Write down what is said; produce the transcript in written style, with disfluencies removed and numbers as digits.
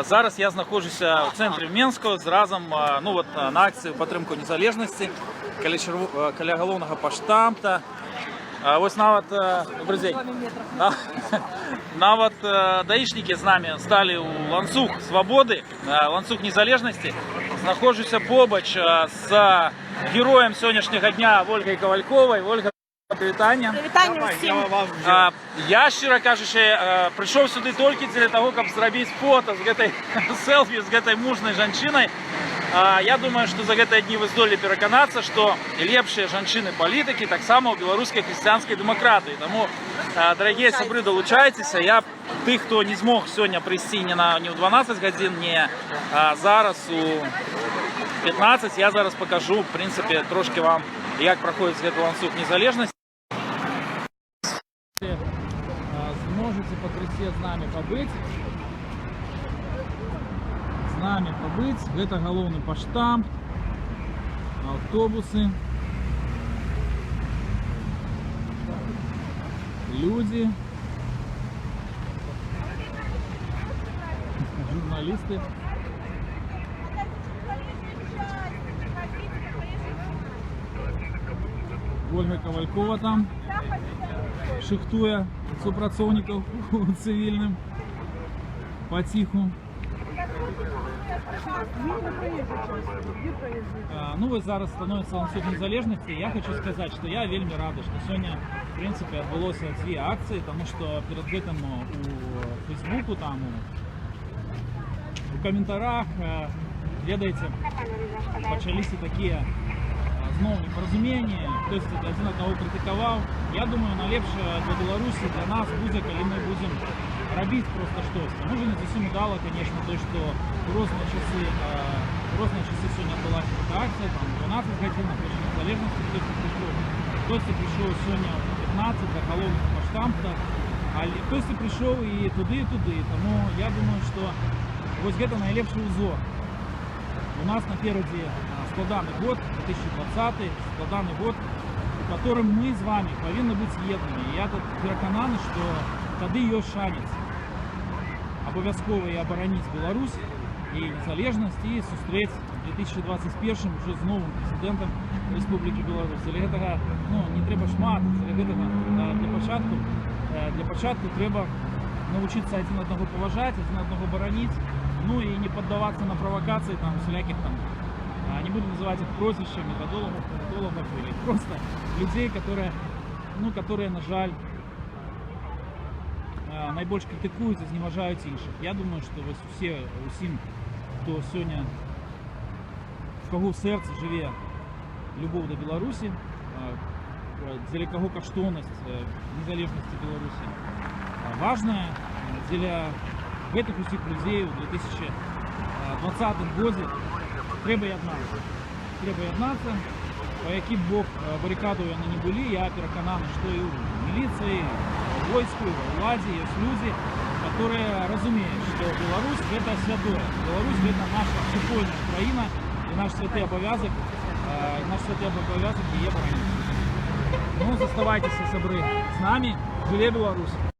Зараз я знаходжуся в центрі Мінську разом на акцію підтримку незалежності каля головного поштамта. Ось нават, добрый день, нават даишники з нами стали у ланцуг свободи, ланцуг незалежності. Знаходжуся побач з героєм сьогоднішнього дня Ольгою Ковальковою. Ольга, привітання. Привітання всім. Я, щиро кажучи, прийшов сюди тільки для того, щоб зробити фото з гэтай селфі з гэтай мужною жінкою. Я думаю, что за гэтыя дні вы здолелі пераканацца, што лепшыя жанчыны-палітыкі таксама ў беларускай хрысціянскай дэмакратыі. Таму, дарагія сябры, далучайцеся. Я тых, хто не змог сёння прыйсці не ў 12 гадзін, не зараз у 15, я зараз пакажу, в прынцыпе, трошки вам, як праходзіць гэты ланцуг незалежнасці. Зможаце пакрысе з намі пабыць. Это головный поштамт, автобусы, люди, журналисты. Ольга Ковалькова там шихтуя супрацовников цивильным потиху. Ну вот зараз становится ланцуг незалежности. Я хочу сказать, что я вельмі рада, что сегодня, в принципе, отбылося две акции, потому что перед этим у Фейсбуку, там у комментариях, ведаете, начались и такие знову непорозумения, то есть один одного критиковал. Я думаю, найлепше для Беларуси, для нас буде, коли ми будемо робити просто щось. Може не зовсім удало, конечно, то, что в разные часы сегодня была эта акция, там 12 годин, почти незалежности, кто-то пришел сегодня в 15 до головного поштамта, а кто-то пришел и туды, и туды. Тому я думаю, что вот это найлепший узор. У нас напереди складанный год, 2020, складанный год, в котором мы с вами повинны быть едными. И я тут переконаний, что тогда есть шанец обов'язково и оборонить Беларусь и незалежность, и сустреть в 2021 уже с новым президентом Республики Беларусь. Для этого не треба шмат, для этого для початку треба научиться один одного поважать, один одного боронить, ну и не поддаваться на провокации там всяких там, не буду называть их прозвищами, методологов или просто людей, которые, на жаль, найбільше критикують і зневажають інших. Я думаю, що усім, хто сьогодні, в кого в серці живе любов до Білорусі, для кого коштовність незалежності Білорусі важна, для этих усіх людей у 2020 році треба єднатися. По який бок барикаду вони не були, я переконаний, що і у міліції, в войску, в владе есть люди, которые разумеют, что Беларусь это святое. Беларусь это наша супольная Украина, и наш святый обовязок, и оборонить. Ну, заставайтесь, собры, с нами. Живе Беларусь!